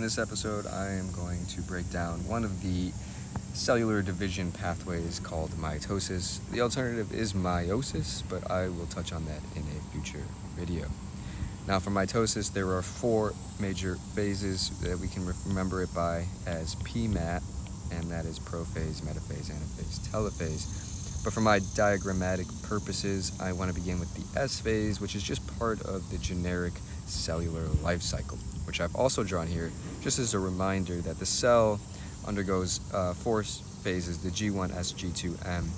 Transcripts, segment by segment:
In this episode, I am going to break down one of the cellular division pathways called mitosis. The alternative is meiosis, but I will touch on that in a future video. Now, for mitosis, there are four major phases that we can remember it by as PMAT, and that is prophase, metaphase, anaphase, telophase. But for my diagrammatic purposes, I want to begin with the S phase, which is just part of the generic cellular life cycle, which I've also drawn here just as a reminder that the cell undergoes four phases, the G1, S, G2, M.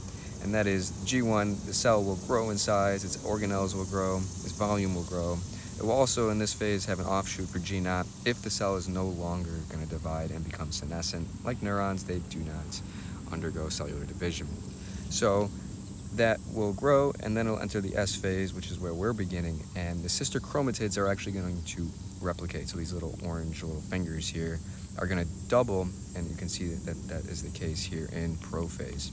And that is G1, the cell will grow in size, its organelles will grow, its volume will grow. It will also, in this phase, have an offshoot for G0 if the cell is no longer going to divide and become senescent. Like neurons, they do not undergo cellular division. So that will grow, and then it'll enter the S phase, which is where we're beginning, and the sister chromatids are actually going to replicate. So these little orange little fingers here are going to double, and you can see that is the case here in prophase.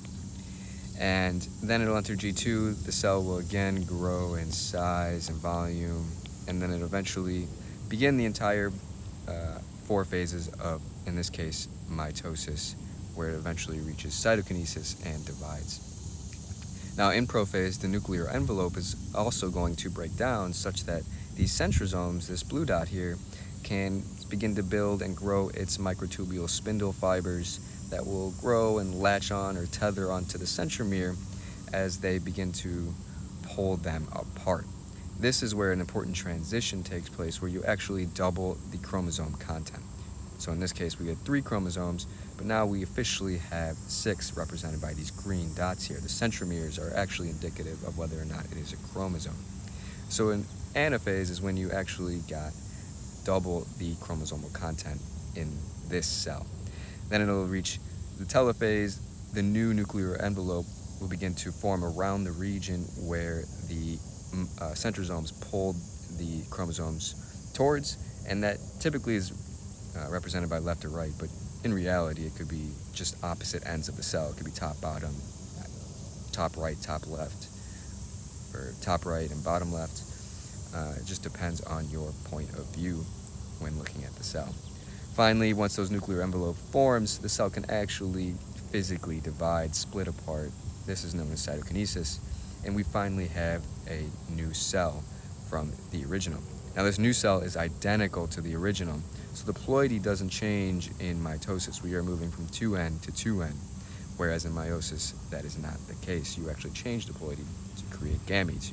And then it'll enter G2. The cell will again grow in size and volume, and then it'll eventually begin the entire four phases of, in this case, mitosis, where it eventually reaches cytokinesis and divides. Now, in prophase, the nuclear envelope is also going to break down such that these centrosomes, this blue dot here, can begin to build and grow its microtubule spindle fibers that will grow and latch on or tether onto the centromere as they begin to pull them apart. This is where an important transition takes place, where you actually double the chromosome content. So in this case, we get 3 chromosomes, but now we officially have 6, represented by these green dots here. The centromeres are actually indicative of whether or not it is a chromosome. So in anaphase is when you actually got double the chromosomal content in this cell. Then it'll reach the telophase. The new nuclear envelope will begin to form around the region where the centrosomes pulled the chromosomes towards, and that typically is represented by left or right, but in reality it could be just opposite ends of the cell. It could be top, bottom, top right, top left, or top right and bottom left. It just depends on your point of view when looking at the cell. Finally, once those nuclear envelope forms, the cell can actually physically divide, split apart. This is known as cytokinesis, and we finally have a new cell from the original. Now, this new cell is identical to the original, so the ploidy doesn't change in mitosis. We are moving from 2N to 2N, whereas in meiosis, that is not the case. You actually change the ploidy to create gametes.